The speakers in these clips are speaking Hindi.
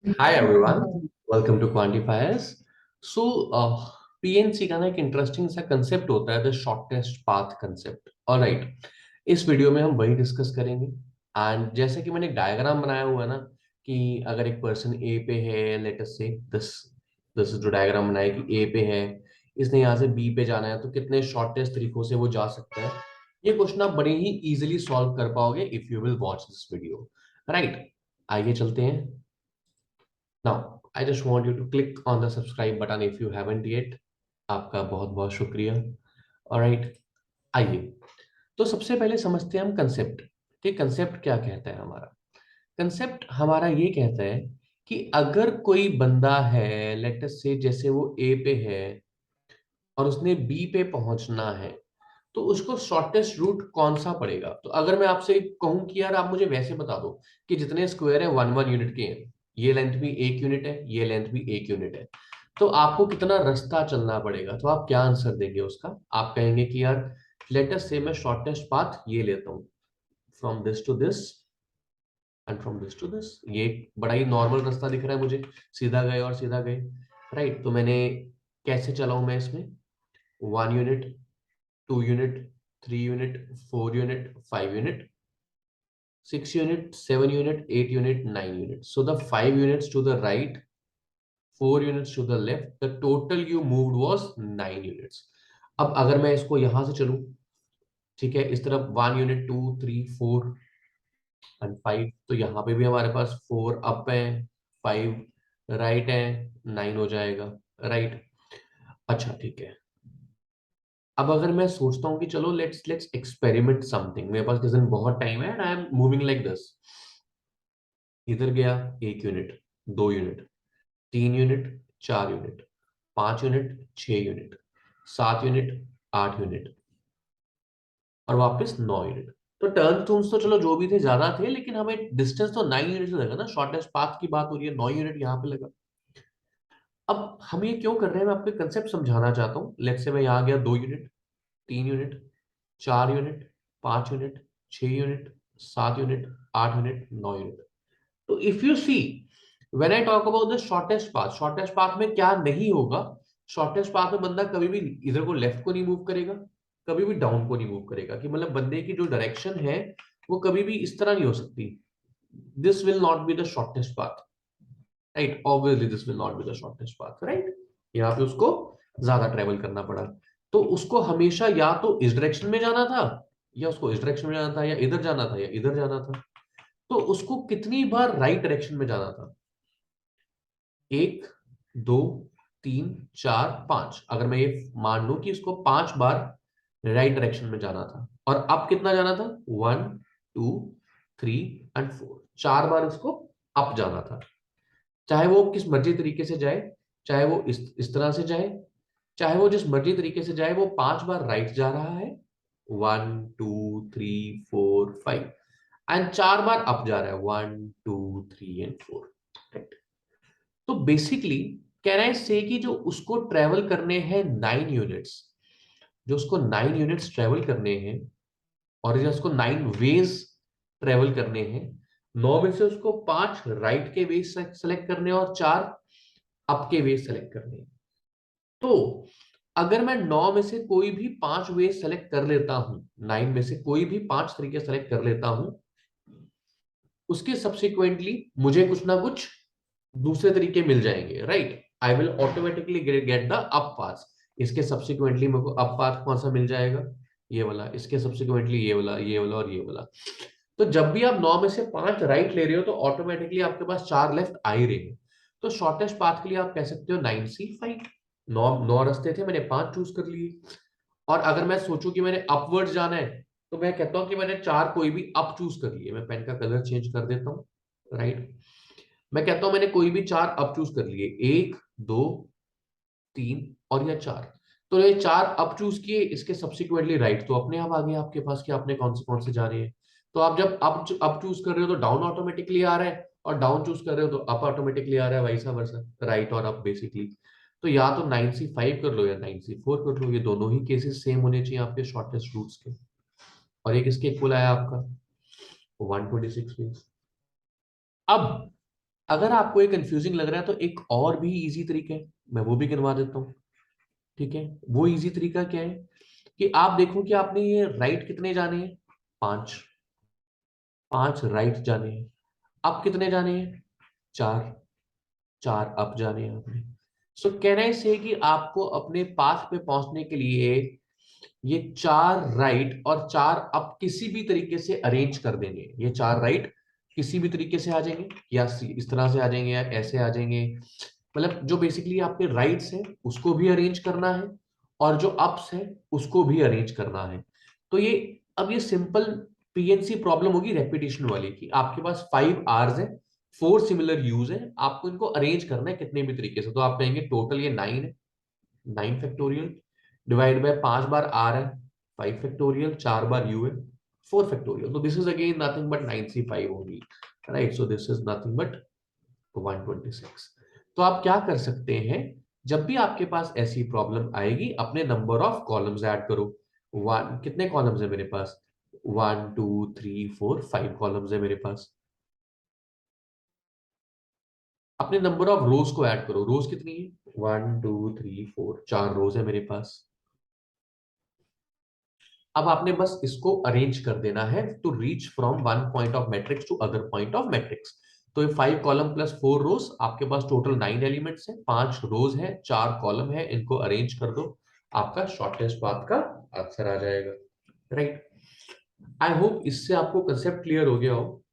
Hi everyone, welcome to Quantifiers. So, PNC का ना एक इंटरेस्टिंग सा कंसेप्ट होता है the shortest path concept. Alright, इस वीडियो में हम वही डिस्कस करेंगे। एंड जैसे कि मैंने एक डायग्राम बनाया हुआ है ना, कि अगर एक पर्सन ए पे है, लेट अस से दिस दिस जो डायग्राम बनाया कि ए पे है, इसने यहाँ से बी पे जाना है, तो कितने शॉर्टेस्ट तरीकों से वो जा सकता है। ये क्वेश्चन आप बड़े ही इजीली सॉल्व कर पाओगे if you will watch this video. Right, आइए चलते हैं। Now, I just want you to click on the subscribe button if you haven't yet. आपका बहुत बहुत शुक्रिया। Alright, आइए। तो सबसे पहले समझते हैं हम कंसेप्ट कि कंसेप्ट क्या कहता है। हमारा कंसेप्ट हमारा ये कहता है कि अगर कोई बंदा है, लेट अस से जैसे वो ए पे है और उसने बी पे पहुंचना है, तो उसको शॉर्टेस्ट रूट कौन सा पड़ेगा। तो अगर मैं आपसे कहूं कि यार आप मुझे वैसे बता दो कि जितने स्क्वायर है वन वन यूनिट के हैं, ये लेंथ भी एक यूनिट है, ये लेंथ भी एक यूनिट है, तो आपको कितना रास्ता चलना पड़ेगा, तो आप क्या आंसर देंगे उसका। आप कहेंगे कि यार लेट अस से मैं शॉर्टेस्ट पाथ ये लेता हूँ, from this to this and from this to this. ये एक बड़ा ही नॉर्मल रास्ता दिख रहा है मुझे, सीधा गए और सीधा गए। राइट, तो मैंने कैसे चलाऊं मैं इसमें, one unit, two unit, three unit, four unit, five unit, six unit, seven unit, eight unit, nine unit. So the five units to the right, four units to the left, the total you moved was nine units. अब अगर मैं इसको यहां से चलूं, ठीक है, इस तरफ one unit, two, three, four and five, तो यहाँ पे भी हमारे पास फोर अप है, फाइव राइट है, नाइन हो जाएगा। राइट, अच्छा ठीक है। अब अगर मैं सोचता हूँ कि चलो लेट्स लेट्स एक्सपेरिमेंट समथिंग, मेरे पास किस दिन बहुत टाइम है and I am moving like this. इधर गया एक यूनिट, दो यूनिट, तीन यूनिट, चार यूनिट, पांच यूनिट, छह यूनिट, सात यूनिट, आठ यूनिट और वापस नौ यूनिट। तो टर्न टून्स तो चलो जो भी थे ज्यादा थे, लेकिन हमें डिस्टेंस तो नाइन यूनिट से लगा ना, शॉर्टेस्ट पाथ की बात हो रही है, नौ यूनिट यहाँ पे लगा। अब हम ये क्यों कर रहे हैं, मैं आपको कंसेप्ट समझाना चाहता हूँ। लेट्स से मैं यहाँ गया दो यूनिट, तीन यूनिट, चार यूनिट, पांच यूनिट, छह यूनिट, सात यूनिट, आठ यूनिट, नौ यूनिट। तो if you see, when I talk about the shortest path में क्या नहीं होगा। शॉर्टेस्ट पाथ में बंदा कभी भी इधर को लेफ्ट को नहीं मूव करेगा, कभी भी डाउन को नहीं मूव करेगा, कि मतलब बंदे की जो डायरेक्शन है वो कभी भी इस तरह नहीं हो सकती। This will not be the shortest path. Right, obviously this will not be the shortest path. Right, यहाँ पे उसको ज्यादा ट्रेवल करना पड़ा, तो उसको हमेशा या तो इस डायरेक्शन में जाना था, या उसको इस डायरेक्शन में जाना था, या इधर जाना था, या इधर जाना था। तो उसको कितनी बार राइट डायरेक्शन में जाना था, एक, दो, तीन, चार, पांच। अगर मैं ये मान लूं कि इसको पांच बार राइट डायरेक्शन में जाना था, और अब कितना जाना था, one, two, three and four, चार बार इसको अप जाना था। चाहे वो किस मर्जी तरीके से जाए, चाहे वो इस तरह से जाए, चाहे वो जिस मर्जी तरीके से जाए, वो पांच बार राइट जा रहा है, one, two, three, four, five, and चार बार अप जा रहा है, one, two, three and four. तो बेसिकली कैन आई से कि जो उसको ट्रेवल करने हैं नाइन यूनिट्स, जो उसको नाइन यूनिट्स ट्रेवल करने हैं, और जो उसको नाइन वेज ट्रेवल करने हैं, नौ में से उसको पांच राइट के वेज सेलेक्ट करने हैं और चार अप के वेज सेलेक्ट करने हैं। तो अगर मैं नौ में से कोई भी पांच वे सेलेक्ट कर लेता हूं, नाइन में से कोई भी पांच तरीके सेलेक्ट कर लेता हूं, उसके सब्सिक्वेंटली मुझे कुछ ना कुछ दूसरे तरीके मिल जाएंगे। Right, I will automatically get the up path. इसके सब्सिक्वेंटली मेरे को अप पाथ कौन सा मिल जाएगा, ये वाला। इसके सब्सिक्वेंटली ये वाला, ये वाला और ये वाला। तो जब भी आप नौ में से पांच राइट ले रहे हो, तो ऑटोमेटिकली आपके पास चार लेफ्ट आ ही रहे हैं। तो शॉर्टेस्ट पाथ के लिए आप कह सकते हो 9C5। नौ नौ रास्ते थे, मैंने पांच चूज कर लिए। और अगर मैं सोचूं कि मैंने अपवर्ड जाना है, तो मैं कहता हूं कि मैंने चार कोई भी अप चूज कर लिए। मैं पेन का कलर चेंज कर देता हूँ। राइट, मैं कहता हूं मैंने कोई भी चार अप चूज कर लिए, एक, दो, तीन और या चार। तो ये चार अप चूज किए, इसके सब्सिक्वेंटली राइट तो अपने आप आ गए आपके पास कि आपने कौन से जा रहे हैं। तो आप जब अप चूज कर रहे हो तो डाउन ऑटोमेटिकली आ रहा है, और डाउन चूज कर रहे हो तो अप ऑटोमेटिकली आ रहा है, वैसा वर्सा, राइट और अप बेसिकली। तो या तो 9C5 कर लो या 9C4 कर लो, ये दोनों ही केसेस सेम होने चाहिए आपके शॉर्टेस्ट रूट्स के। और एक इसके इक्वल आया आपका 126 मीन्स। अब अगर आपको ये कंफ्यूजिंग लग रहा है तो एक और भी इजी तरीका है, मैं वो भी गिनवा देता हूँ। ठीक है, वो इजी तरीका क्या है कि आप देखो कि आपने ये राइट कितने जाने हैं, पांच, पांच राइट जाने हैं। अप कितने जाने हैं, चार, चार अप जाने हैं आपने। सो कैन आई से कि आपको अपने पाथ पे पहुंचने के लिए ये चार राइट और चार अप किसी भी तरीके से अरेंज कर देंगे। ये चार राइट किसी भी तरीके से आ जाएंगे, या इस तरह से आ जाएंगे, या ऐसे आ जाएंगे। मतलब जो बेसिकली आपके राइट्स हैं उसको भी अरेंज करना है, और जो अप्स है उसको भी अरेंज करना है। तो ये, अब ये सिंपल पीएनसी प्रॉब्लम होगी रेपिटेशन वाली की। आपके पास 5 आवर्स है, 4 सिमिलर यूज है, आपको इनको अरेंज करना है कितने भी तरीके से। तो आप कहेंगे टोटल ये 9 है, 9 फैक्टोरियल डिवाइड बाय 5 बार आर है, 5 फैक्टोरियल, 4 बार यू है, 4 फैक्टोरियल। तो this is again nothing but 9c5 only, right. So this is nothing but 126। तो आप क्या कर सकते हैं, जब भी आपके पास ऐसी प्रॉब्लम आएगी अपने नंबर ऑफ कॉलम्स ऐड करो। वन, कितने कॉलम्स है मेरे पास, 1 2 3 4 5 कॉलम्स है मेरे पास। अपने नंबर ऑफ रोज को ऐड करो, रोज कितनी है, 1 2 3 4, 4 रोज है मेरे पास। अब आपने बस इसको अरेंज कर देना है to reach from one point of matrix to other point of matrix. तो ये 5 कॉलम प्लस 4 रोज, आपके पास टोटल 9 एलिमेंट्स है, 5 रोज है, 4 कॉलम है, इनको अरेंज कर दो, आपका शॉर्टेस्ट पाथ का आंसर आ जाएगा, राइट। आई होप इससे आपको कंसेप्ट क्लियर हो गया हो।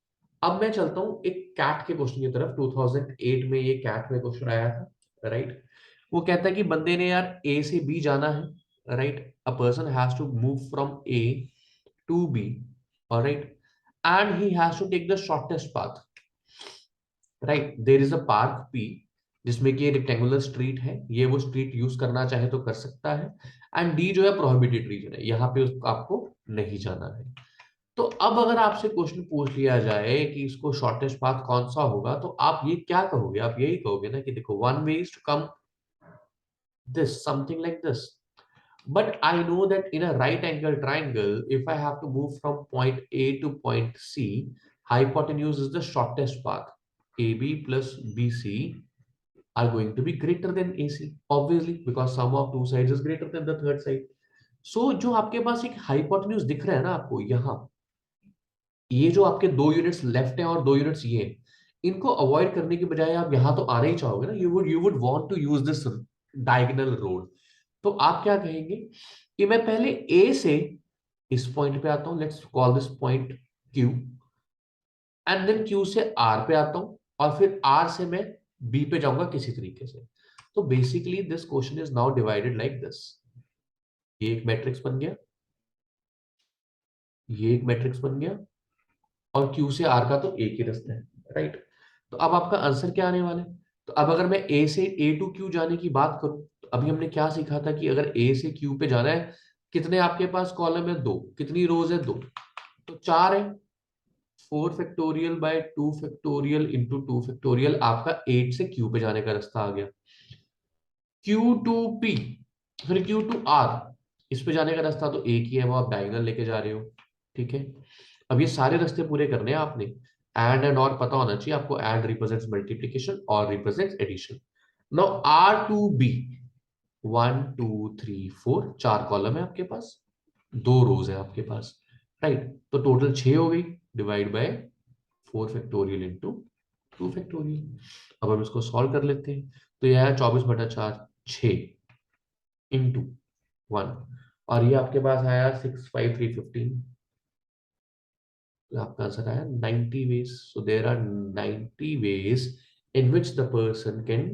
अब मैं चलता हूं एक कैट के क्वेश्चन की तरफ। 2008 में ये कैट में क्वेश्चन आया था, राइट। वो कहता है कि बंदे ने यार ए से बी जाना है, right. A person has to move from A to B, alright, and he has to take the shortest path, right. There is a park P जिसमें कि रेक्टेंगुलर स्ट्रीट है, ये वो स्ट्रीट यूज करना चाहे तो कर सकता है। एंड डी जो है प्रोहिबिटेड रीजन है, यहाँ पे उसको आपको नहीं जाना है। तो अब अगर आपसे क्वेश्चन पूछ लिया जाए कि इसको शॉर्टेस्ट पाथ कौन सा होगा, तो आप ये क्या कहोगे, आप यही कहोगे ना कि देखो one way is to come this, something like this. But I know that in a right angle triangle, if I have to move from point A to point C, hypotenuse is the shortest path. AB plus BC are going to be greater than AC, obviously, because sum of two sides is greater than the third side. So जो आपके पास एक hypotenuse दिख रहा है ना आपको यहाँ, ये जो आपके 2 यूनिट्स लेफ्ट है और 2 यूनिट्स ये हैं, इनको अवॉइड करने के बजाय आप यहाँ तो आना ही चाहोगे ना, you would want to use this diagonal road. तो आप क्या कहेंगे कि मैं पहले ए से इस पॉइंट पे आता हूं, let's call this point Q, and then Q से आर पे आता हूं, और फिर आर से मैं बी पे जाऊंगा किसी तरीके से। तो basically this question is now divided like this. ये एक मैट्रिक्स बन गया, ये एक मैट्रिक्स बन गया, और क्यू से आर का तो एक ही रास्ता है, राइट। तो अब आपका आंसर क्या आने वाला है। तो अब अगर मैं ए से ए टू क्यू जाने की बात करूं, तो अभी हमने क्या सीखा था कि अगर ए से क्यू पे जाना है, कितने आपके पास कॉलम है, दो, कितनी रोज है, दो, तो चार है। 4 factorial by 2 factorial into 2 factorial, आपका 8 से क्यू पे जाने का रास्ता आ गया। क्यू टू पी, फिर क्यू टू आर, इस पे जाने का रास्ता तो एक ही है, वो आप डायगोनल लेके जा रहे हो, ठीक है। अब ये सारे रास्ते पूरे करने हैं आपने। एंड और पता होना चाहिए आपको, एंड रिप्रेजेंट्स मल्टीप्लिकेशन और represents addition. Now R to B, 1 2 3 4, 4 column है आपके पास, 2 रोज है आपके पास, राइट। तो टोटल 6 हो गई, divide by 4 factorial into 2 factorial. अब हम इसको सॉल्व कर लेते हैं। तो यह है 24/4, 6 इंटू 1, और ये आपके पास आया 6 5 3 15। आपका आंसर आया 90 ways. So there are 90 ways in which the person can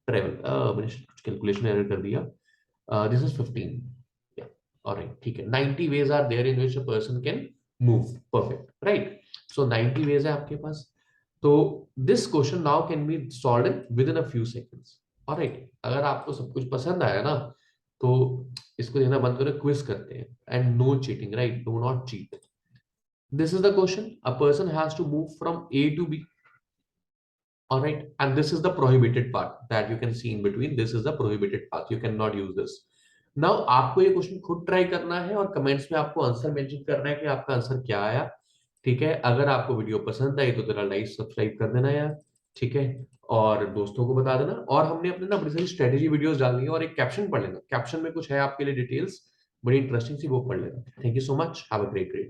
travel. मैंने कुछ कैलकुलेशन एरर कर दिया। This is 15. Yeah. Alright, ठीक है। 90 ways are there in which a person can move. Perfect. Right. So 90 ways है आपके पास। तो this question now can be solved within a few seconds. Alright. अगर आपको सब कुछ पसंद आया ना, तो इसको देखना बंद करो, क्विज करते हैं। And no cheating, right? Do not cheat. This is the question. A person has to move from A to B. All right. And this is the prohibited part that you can see in between. This is the prohibited path. You cannot use this. Now, आपको ये क्वेश्चन खुद ट्राई करना है और कमेंट्स में आपको आंसर मेंशन करना है कि आपका आंसर क्या आया। ठीक है, अगर आपको वीडियो पसंद आई तो जरा लाइक सब्सक्राइब कर देना यार। ठीक है, और दोस्तों को बता देना। और हमने अपने ना बड़ी सारी स्ट्रेटेजी वीडियोस डालनी है, और एक कैप्शन पढ़ लेना, कैप्शन में कुछ है आपके लिए डिटेल्स बड़ी इंटरेस्टिंग सी, वो पढ़ लेना। Thank you so much, have a great day.